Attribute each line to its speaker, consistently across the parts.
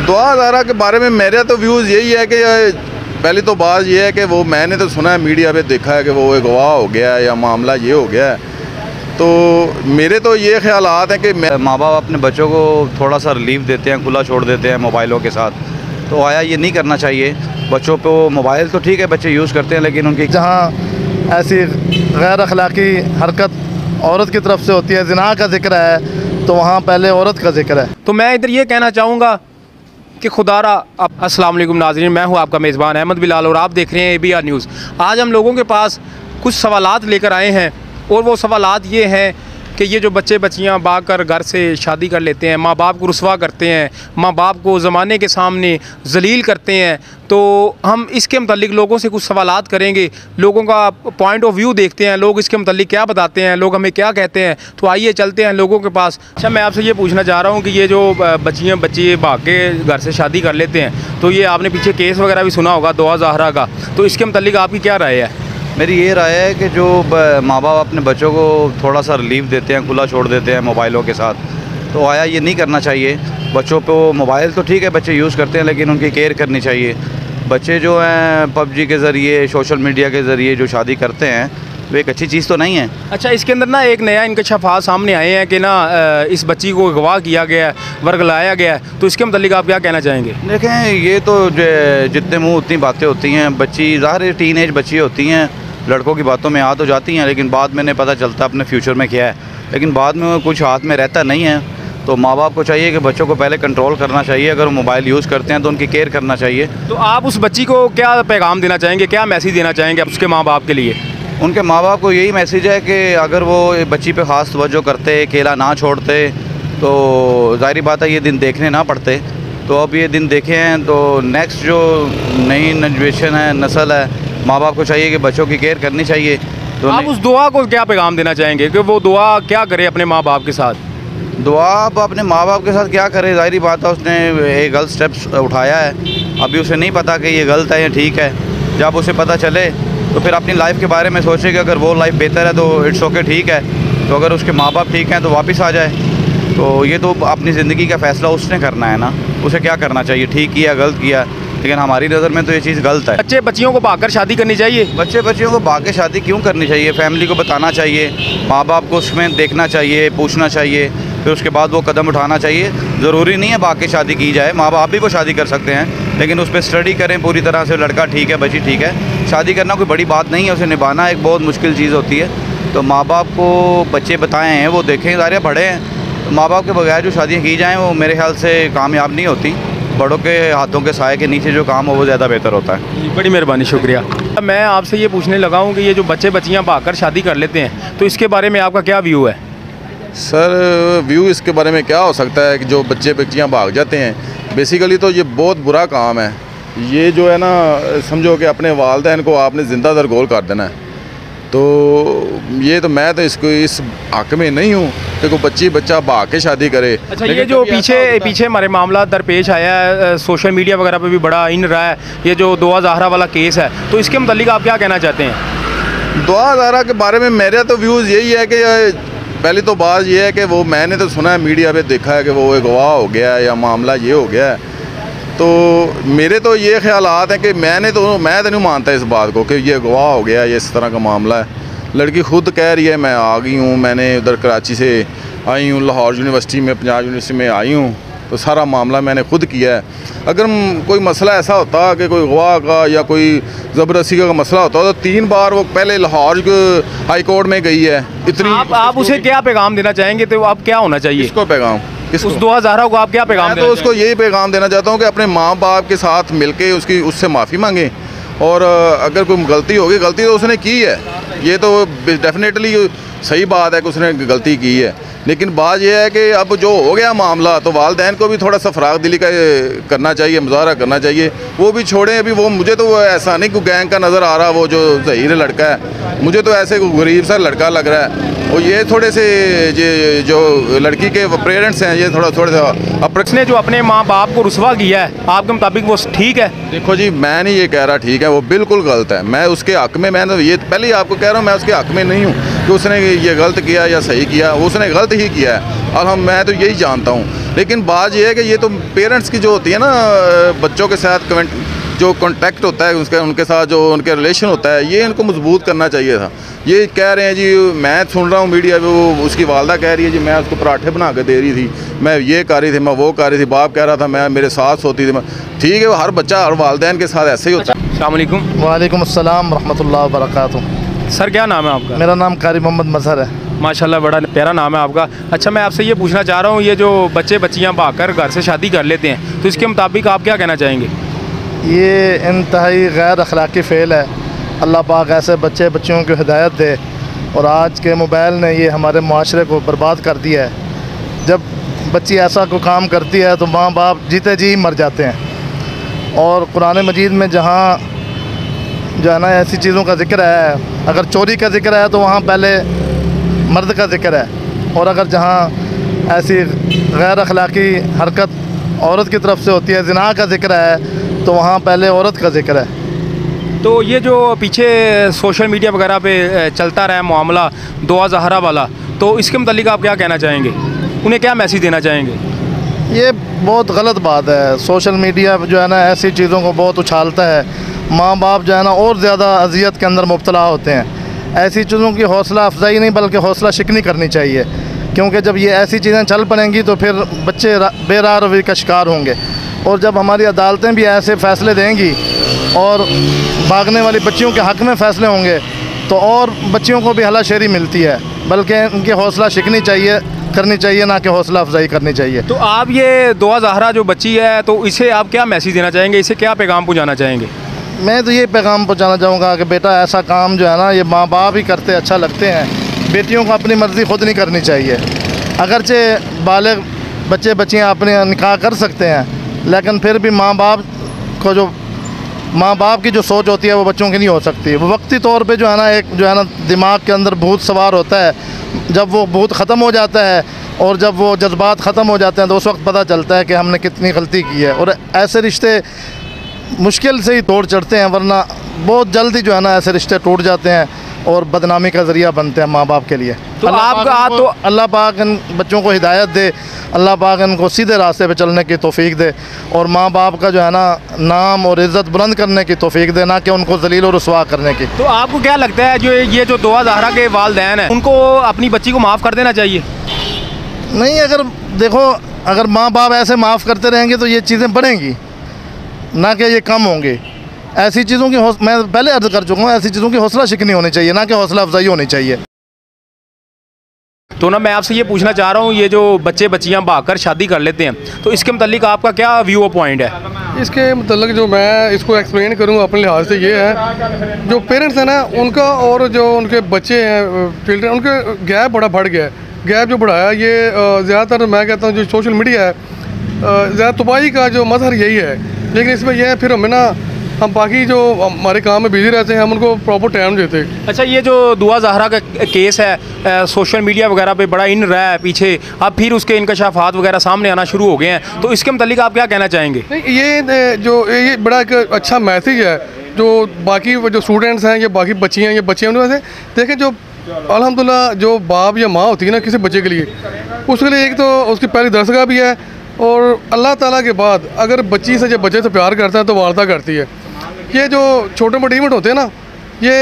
Speaker 1: दुआ हज़ारा के बारे में मेरा तो व्यूज़ यही है कि पहली तो बात यह है कि वो मैंने तो सुना है, मीडिया पे देखा है कि वो एक गवाह हो गया है या मामला ये हो गया है। तो मेरे तो ये ख्यालात हैं कि
Speaker 2: माँ बाप अपने बच्चों को थोड़ा सा रिलीफ देते हैं, खुला छोड़ देते हैं मोबाइलों के साथ। तो आया ये नहीं करना चाहिए बच्चों पे। मोबाइल तो ठीक है बच्चे यूज़ करते हैं, लेकिन उनकी
Speaker 3: जहाँ ऐसी गैर अखलाकी हरकत औरत की तरफ से होती है, ज़िना का जिक्र है, तो वहाँ पहले औरत का जिक्र है।
Speaker 4: तो मैं इधर ये कहना चाहूँगा कि खुदारा। अस्सलाम वालेकुम नाज़रीन, मैं हूँ आपका मेज़बान अहमद बिलाल और आप देख रहे हैं ABR न्यूज़। आज हम लोगों के पास कुछ सवालात लेकर आए हैं और वो सवालात ये हैं कि ये जो बच्चे बच्चियाँ भाग कर घर से शादी कर लेते हैं, माँ बाप को रुसवा करते हैं, माँ बाप को ज़माने के सामने जलील करते हैं, तो हम इसके मतलब लोगों से कुछ सवालात करेंगे, लोगों का पॉइंट ऑफ व्यू देखते हैं, लोग इसके मतलब क्या बताते हैं, लोग हमें क्या कहते हैं। तो आइए चलते हैं लोगों के पास। अच्छा, मैं आपसे ये पूछना चाह रहा हूँ कि ये जो बच्चे भाग के घर से शादी कर लेते हैं, तो ये आपने पीछे केस वगैरह भी सुना होगा दुआ ज़हरा का, तो इसके मतलब आपकी क्या राय है?
Speaker 2: मेरी ये राय है कि जो माँ बाप अपने बच्चों को थोड़ा सा रिलीफ देते हैं, खुला छोड़ देते हैं मोबाइलों के साथ, तो आया ये नहीं करना चाहिए बच्चों पे। मोबाइल तो ठीक है बच्चे यूज़ करते हैं, लेकिन उनकी केयर करनी चाहिए। बच्चे जो हैं PUBG के ज़रिए, सोशल मीडिया के ज़रिए जो शादी करते हैं, वो एक अच्छी चीज़ तो नहीं है।
Speaker 4: अच्छा, इसके अंदर ना एक नया इंकशाफात सामने आए हैं कि ना इस बच्ची को अगवा किया गया है, वर्गलाया गया है, तो इसके मतलब आप क्या कहना चाहेंगे?
Speaker 2: देखें, ये तो जितने मुँह उतनी बातें होती हैं। बच्ची ज़ाहिर टीनेज बच्ची होती हैं, लड़कों की बातों में आ तो जाती हैं, लेकिन बाद में नहीं पता चलता अपने फ्यूचर में क्या है, लेकिन बाद में कुछ हाथ में रहता नहीं है। तो माँ बाप को चाहिए कि बच्चों को पहले कंट्रोल करना चाहिए। अगर वो मोबाइल यूज़ करते हैं तो उनकी केयर करना चाहिए।
Speaker 4: तो आप उस बच्ची को क्या पैगाम देना चाहेंगे, क्या मैसेज देना चाहेंगे उसके माँ बाप के लिए?
Speaker 2: उनके माँ बाप को यही मैसेज है कि अगर वो बच्ची पे ख़ास तवज्जो करते, अकेला ना छोड़ते, तो ज़ाहिर बात है ये दिन देखने ना पड़ते। तो अब ये दिन देखे हैं, तो नेक्स्ट जो नई जनरेशन है, नस्ल है, माँ बाप को चाहिए कि बच्चों की केयर करनी चाहिए। तो
Speaker 4: आप उस दुआ को क्या पैगाम देना चाहेंगे कि वो दुआ क्या करे अपने माँ बाप के साथ?
Speaker 2: दुआ आप अपने माँ बाप के साथ क्या करे, ज़ाहिर बात है उसने एक गलत स्टेप्स उठाया है, अभी उसे नहीं पता कि ये गलत है या ठीक है। जब उसे पता चले तो फिर अपनी लाइफ के बारे में सोचे कि अगर वो लाइफ बेहतर है तो इट्स ओके, ठीक है। तो अगर उसके माँ बाप ठीक हैं तो वापस आ जाए। तो ये तो अपनी ज़िंदगी का फ़ैसला उसने करना है ना, उसे क्या करना चाहिए, ठीक किया गलत किया। लेकिन हमारी नज़र में तो ये चीज़ गलत है।
Speaker 4: बच्चे बच्चियों को भाग कर शादी करनी चाहिए?
Speaker 2: बच्चे बच्चियों को भाग के शादी क्यों करनी चाहिए? फैमिली को बताना चाहिए, माँ बाप को उसमें देखना चाहिए, पूछना चाहिए, फिर उसके बाद वो कदम उठाना चाहिए। ज़रूरी नहीं है भाग के शादी की जाए, माँ बाप भी वो शादी कर सकते हैं, लेकिन उस पर स्टडी करें पूरी तरह से। लड़का ठीक है, बच्ची ठीक है, शादी करना कोई बड़ी बात नहीं है, उसे निभाना एक बहुत मुश्किल चीज़ होती है। तो माँ बाप को बच्चे बताए हैं, वो देखें, ज़ाहिर बड़े हैं, तो माँ बाप के बगैर जो शादियाँ की जाएँ वो मेरे ख्याल से कामयाब नहीं होती। बड़ों के हाथों के साए के नीचे जो काम हो वो ज़्यादा बेहतर होता है।
Speaker 4: बड़ी मेहरबानी, शुक्रिया। मैं आपसे ये पूछने लगा हूँ कि ये जो बच्चे बच्चियाँ भाग कर शादी कर लेते हैं, तो इसके बारे में आपका क्या व्यू है?
Speaker 1: सर व्यू इसके बारे में क्या हो सकता है कि जो बच्चे बच्चियाँ भाग जाते हैं, बेसिकली तो ये बहुत बुरा काम है। ये जो है ना, समझो कि अपने वालिदैन को आपने ज़िंदा दरगोर कर देना है। तो ये तो मैं तो इसको इस हक़ में नहीं हूँ कि कोई बच्ची बच्चा भाग के शादी करे।
Speaker 4: अच्छा, ये जो पीछे हमारे मामला दरपेश आया है, सोशल मीडिया वगैरह पे भी बड़ा इन रहा है, ये जो दुआ ज़हरा वाला केस है, तो इसके मतलब आप क्या कहना चाहते हैं?
Speaker 1: दुआ हज़ारा के बारे में मेरा तो व्यूज़ यही है कि पहली तो बात ये है कि वो मैंने तो सुना है, मीडिया पे देखा है कि वो एक गवाह हो गया है या मामला ये हो गया है। तो मेरे तो ये ख्यालात हैं कि मैं तो नहीं मानता इस बात को कि ये गवाह हो गया, ये इस तरह का मामला है। लड़की खुद कह रही है मैं आ गई हूँ, मैंने उधर कराची से आई हूँ, लाहौर यूनिवर्सिटी में, पंजाब यूनिवर्सिटी में आई हूँ, तो सारा मामला मैंने खुद किया है। अगर कोई मसला ऐसा होता कि कोई गवाह का या कोई ज़बरदस्ती का मसला होता तो 3 बार वो पहले लाहौर हाई कोर्ट में गई है। इतनी
Speaker 4: आप उसे क्या पैगाम देना चाहेंगे? तो आप क्या होना चाहिए?
Speaker 1: इसको पैगाम
Speaker 4: उस दुआ ज़हरा को आप क्या पैगाम देना?
Speaker 1: तो उसको यही पैगाम देना चाहता हूँ कि अपने माँ बाप के साथ मिलके उससे माफ़ी मांगे, और अगर कोई गलती होगी, गलती तो उसने की है, ये तो डेफिनेटली सही बात है कि उसने गलती की है, लेकिन बात यह है कि अब जो हो गया मामला, तो वालिदैन को भी थोड़ा सा फ़राग दिली का करना चाहिए, मुजाहरा करना चाहिए। वो भी छोड़ें अभी, वो मुझे तो वो ऐसा नहीं कोई गैंग का नज़र आ रहा, वो जो ज़हीर लड़का है, मुझे तो ऐसे गरीब सा लड़का लग रहा है। और ये थोड़े से ये जो लड़की के पेरेंट्स हैं, ये थोड़ा सा
Speaker 4: उसने जो अपने माँ बाप को रुसवा किया है, आपके मुताबिक वो ठीक है?
Speaker 1: देखो जी, मैं नहीं ये कह रहा ठीक है, वो बिल्कुल गलत है। मैं उसके हक़ में, मैं तो ये पहले ही आपको कह रहा हूँ, मैं उसके हक़ में नहीं हूँ कि उसने ये गलत किया या सही किया, उसने गलत ही किया है, और मैं तो यही जानता हूँ। लेकिन बात ये है कि ये तो पेरेंट्स की जो होती है ना, बच्चों के साथ जो कांटेक्ट होता है उनके साथ जो उनके रिलेशन होता है, ये इनको मजबूत करना चाहिए था। ये कह रहे हैं जी, मैं सुन रहा हूँ मीडिया पे, वो उसकी वालदा कह रही है जी मैं उसको पराठे बना के दे रही थी, मैं ये कर रही थी, मैं वो कर रही थी, बाप कह रहा था मैं मेरे साथ सोती थी। ठीक है, हर बच्चा हर वालदैन के साथ ऐसे ही होता है।
Speaker 4: अस्सलाम वालेकुम।
Speaker 3: वालेकुम अस्सलाम रहमतुल्लाह व बरकातुहू।
Speaker 4: सर क्या नाम है आपका?
Speaker 3: मेरा नाम कारी मोहम्मद मजहर है।
Speaker 4: माशाल्लाह बड़ा प्यारा नाम है आपका। अच्छा, मैं आपसे ये पूछना चाह रहा हूँ, ये जो बच्चे बच्चियाँ भागकर घर से शादी कर लेते हैं, तो इसके मुताबिक आप क्या कहना चाहेंगे?
Speaker 3: ये इंतहाई गैर अखलाकी फ़ेल है। अल्लाह पाक ऐसे बच्चे बच्चियों को हिदायत दे। और आज के मोबाइल ने ये हमारे माशरे को बर्बाद कर दिया है। जब बच्ची ऐसा कोई काम करती है तो माँ बाप जीते जी मर जाते हैं। और कुरान मजीद में जहाँ जो है ना ऐसी चीज़ों का ज़िक्र है, अगर चोरी का ज़िक्र है तो वहाँ पहले मर्द का ज़िक्र है, और अगर जहाँ ऐसी गैर अखलाकी हरकत औरत की तरफ से होती है, ज़िना का ज़िक्र है, तो वहाँ पहले औरत का ज़िक्र है।
Speaker 4: तो ये जो पीछे सोशल मीडिया वगैरह पे चलता रहा है मामला दुआ ज़हरा वाला, तो इसके मुतालिक आप क्या कहना चाहेंगे? उन्हें क्या मैसेज देना चाहेंगे?
Speaker 3: ये बहुत गलत बात है। सोशल मीडिया जो है ना ऐसी चीज़ों को बहुत उछालता है। माँ बाप जो है ना और ज़्यादा अजियत के अंदर मुब्तला होते हैं। ऐसी चीज़ों की हौसला अफजाई नहीं बल्कि हौसला शिकनी करनी चाहिए, क्योंकि जब ये ऐसी चीज़ें चल पड़ेंगी तो फिर बच्चे बेराह रवी का शिकार होंगे। और जब हमारी अदालतें भी ऐसे फ़ैसले देंगी और भागने वाली बच्चियों के हक़ में फ़ैसले होंगे तो और बच्चियों को भी हलाशेरी मिलती है, बल्कि उनकी हौसला शिकनी चाहिए करनी चाहिए, ना कि हौसला अफजाई करनी चाहिए।
Speaker 4: तो आप ये दुआ ज़हरा जो बच्ची है, तो इसे आप क्या मैसेज देना चाहेंगे? इसे क्या पैगाम पहुँचाना चाहेंगे?
Speaker 3: मैं तो ये पैगाम पहुँचाना चाहूँगा कि बेटा ऐसा काम जो है ना ये माँ बाप ही करते अच्छा लगते हैं। बेटियों को अपनी मर्ज़ी खुद नहीं करनी चाहिए। अगरचे बालिग बच्चे बच्चियाँ अपने निकाह कर सकते हैं, लेकिन फिर भी माँ बाप की जो सोच होती है वो बच्चों की नहीं हो सकती। वो वक्ती तौर पे जो है ना दिमाग के अंदर भूत सवार होता है। जब वो भूत ख़त्म हो जाता है और जब वो जज्बात ख़त्म हो जाते हैं तो उस वक्त पता चलता है कि हमने कितनी गलती की है। और ऐसे रिश्ते मुश्किल से ही तोड़ चढ़ते हैं, वरना बहुत जल्दी जो है ना ऐसे रिश्ते टूट जाते हैं और बदनामी का ज़रिया बनते हैं माँ बाप के लिए।
Speaker 4: तो
Speaker 3: अल्लाह पाक इन बच्चों को हिदायत दे, अल्लाह पाक इनको सीधे रास्ते पे चलने की तौफीक दे, और माँ बाप का जो है ना नाम और इज़्ज़त बुलंद करने की तौफीक दे, ना कि उनको ज़लील और रुसवा करने की।
Speaker 4: तो आपको क्या लगता है जो ये जो दुआ ज़हरा के वालिदैन हैं, उनको अपनी बच्ची को माफ़ कर देना चाहिए?
Speaker 3: नहीं, अगर देखो अगर माँ बाप ऐसे माफ़ करते रहेंगे तो ये चीज़ें बढ़ेंगी, ना कि ये कम होंगे। ऐसी चीज़ों की मैं पहले अर्ज़ कर चुका हूँ, ऐसी चीज़ों की हौसला शिकनी होनी चाहिए, ना कि हौसला अफजाई होनी चाहिए।
Speaker 4: तो ना मैं आपसे ये पूछना चाह रहा हूँ, ये जो बच्चे बच्चियाँ भागकर शादी कर लेते हैं, तो इसके मुतालिक आपका क्या व्यू पॉइंट है?
Speaker 5: इसके मतलब जो मैं इसको एक्सप्लेन करूँ अपने लिहाज से, ये है जो पेरेंट्स हैं ना उनका और जो उनके बच्चे हैं चिल्ड्रन, उनके गैप बड़ा बढ़ गया है। गैप जो बढ़ाया ये ज़्यादातर मैं कहता हूँ जो सोशल मीडिया है, ज़्यादा तबाही का जो मज़हर यही है। लेकिन इसमें यह है फिर हमें ना हम बाकी जो हमारे काम में बिजी रहते हैं, हम उनको प्रॉपर टाइम देते।
Speaker 4: अच्छा, ये जो दुआ ज़हरा का केस है सोशल मीडिया वगैरह पे बड़ा इन रहा है पीछे, अब फिर उसके इनकशाफात वगैरह सामने आना शुरू हो गए हैं, तो इसके मुतालिक आप क्या कहना चाहेंगे?
Speaker 5: नहीं, ये बड़ा एक अच्छा मैसेज है जो बाकी जो स्टूडेंट्स हैं या बाकी बच्चियाँ या बच्चे उनमें से देखें, जो अल्हम्दुलिल्लाह जो बाप या माँ होती है ना किसी बच्चे के लिए, उसके लिए एक तो उसकी पहली दरसगाह भी है, और अल्लाह ताला के बाद अगर बच्ची से जब बच्चे से प्यार करता है तो वालदा करती है। ये जो छोटे मोटे इवेंट होते हैं ना, ये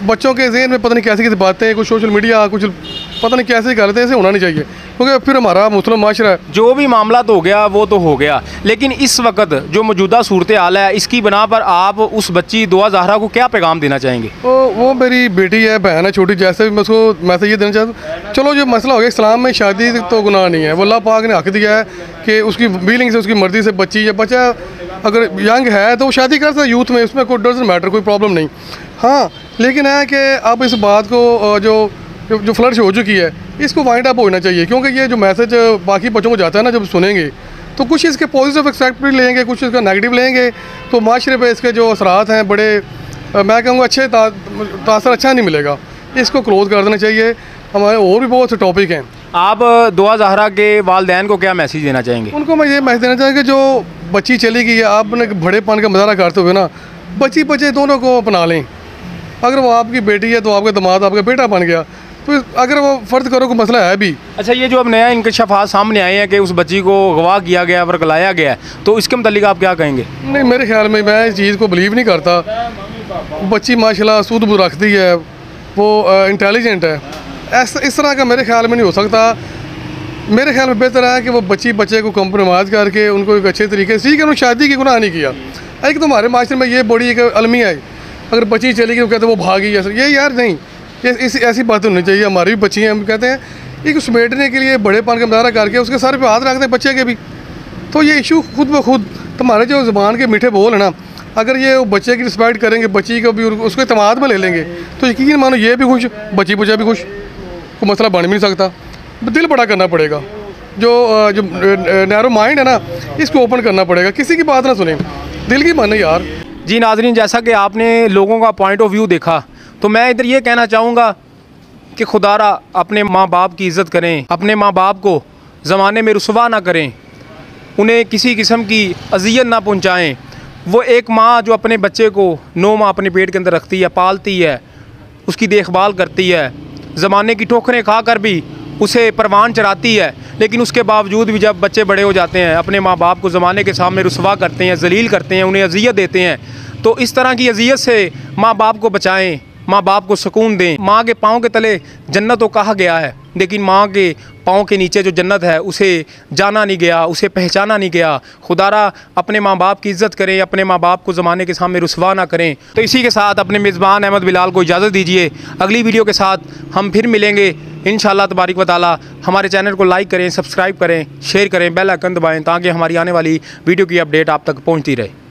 Speaker 5: बच्चों के ज़हन में पता नहीं कैसी कैसी बातें, कुछ सोशल मीडिया कुछ पता नहीं कैसे करते हैं, ऐसे होना नहीं चाहिए, क्योंकि फिर हमारा मुस्लिम माशरा है।
Speaker 4: जो भी मामला तो हो गया वो तो हो गया, लेकिन इस वक्त जो मौजूदा सूरत हाल है, इसकी बिना पर आप उस बच्ची दुआ ज़हरा को क्या पैगाम देना चाहेंगे?
Speaker 5: तो वो मेरी बेटी है, बहन है छोटी, जैसे भी मैं उसको मैसेज ये देना चाहता हूँ, चलो जो मसला हो गया, इस्लाम में शादी तो गुनाह नहीं है, वो अल्लाह पाक ने हक़ दिया है कि उसकी फीलिंग से उसकी मर्ज़ी से बच्ची या बच्चा अगर यंग है तो वो शादी कर सकता है यूथ में, उसमें कोई डजंट मैटर, कोई प्रॉब्लम नहीं। हाँ, लेकिन है कि अब इस बात को जो फ्लर्ट हो चुकी है इसको वाइंड अप होना चाहिए, क्योंकि ये जो मैसेज बाकी बच्चों को जाता है ना, जब सुनेंगे तो कुछ इसके पॉजिटिव एक्सेप्ट भी लेंगे, कुछ इसका नेगेटिव लेंगे, तो माशरे पे इसके जो असरात हैं बड़े मैं कहूँगा अच्छे तासर अच्छा नहीं मिलेगा। इसको क्लोज़ कर देना चाहिए। हमारे और भी बहुत से टॉपिक हैं।
Speaker 4: आप दुआ ज़हरा के वालिदैन को क्या मैसेज देना चाहेंगे?
Speaker 5: उनको मैं ये मैसेज देना चाहूँगा कि जो बच्ची चली गई है, आपने बड़ेपन का मजारा करते हुए ना बच्ची बच्चे दोनों को अपना लें। अगर वो आपकी बेटी है तो आपका दामाद आपका बेटा बन गया, तो अगर वो फ़र्द करो कोई मसला है भी।
Speaker 4: अच्छा, ये जो अब नया इंकशाफात सामने आए हैं कि उस बच्ची को अगवा किया गया, वर्गलाया गया है, तो इसके मतलब आप क्या कहेंगे?
Speaker 5: नहीं, मेरे ख्याल में मैं इस चीज़ को बिलीव नहीं करता। बच्ची माशाल्लाह सूद बूद रखती है, वो इंटेलिजेंट है, इस तरह का मेरे ख्याल में नहीं हो सकता। मेरे ख्याल में बेहतर है कि वो बच्चे को कम्प्रोमाइज़ करके उनको एक अच्छे तरीके से, ठीक है, उन्होंने शादी की गुनाह नहीं किया। एक तो हमारे माशरे में ये बड़ी एक अलमिया है, अगर बच्ची चली गई वो कहते वो भागी, ये यार नहीं, ये ऐसी बात होनी चाहिए। हमारी भी बच्ची हैं, हम कहते हैं एक समेटने के लिए बड़ेपन का मुजाहरा करके उसके सर पे हाथ रखते हैं बच्चे के भी, तो ये इशू खुद ब खुद तुम्हारे जो ज़बान के मीठे बोल है ना, अगर ये बच्चे की रिस्पेक्ट करेंगे, बच्ची को भी उसको इत्मीनान में ले लेंगे, तो यकीन मानो ये भी खुश, बच्ची भी खुश, कोई मसला बन भी नहीं सकता। दिल बड़ा करना पड़ेगा, जो नैरो माइंड है ना, इसको ओपन करना पड़ेगा, किसी की बात ना सुने, दिल की माने यार।
Speaker 4: जी नाज़रीन, जैसा कि आपने लोगों का पॉइंट ऑफ व्यू देखा, तो मैं इधर ये कहना चाहूँगा कि खुदारा अपने माँ बाप की इज़्ज़त करें, अपने माँ बाप को ज़माने में रुसवा ना करें, उन्हें किसी किस्म की अज़ियत ना पहुँचाएँ। वो एक माँ जो अपने बच्चे को 9 माह अपने पेट के अंदर रखती है, पालती है, उसकी देखभाल करती है, ज़माने की ठोकरें खा कर भी उसे परवान चढ़ाती है, लेकिन उसके बावजूद भी जब बच्चे बड़े हो जाते हैं अपने माँ बाप को ज़माने के सामने रुसवा करते हैं, जलील करते हैं, उन्हें अज़ियत देते हैं। तो इस तरह की अज़ियत से माँ बाप को बचाएं, माँ बाप को सुकून दें। माँ के पाँव के तले जन्नत तो कहा गया है, लेकिन माँ के पाँव के नीचे जो जन्नत है उसे जाना नहीं गया, उसे पहचाना नहीं गया। खुदारा अपने माँ बाप की इज़्ज़त करें, अपने माँ बाप को ज़माने के सामने रुसवा ना करें। तो इसी के साथ अपने मेज़बान अहमद बिलाल को इजाज़त दीजिए। अगली वीडियो के साथ हम फिर मिलेंगे इंशाअल्लाह तबारिक व तआला। हमारे चैनल को लाइक करें, सब्सक्राइब करें, शेयर करें, बेल आइकन दबाएँ ताकि हमारी आने वाली वीडियो की अपडेट आप तक पहुँचती रहे।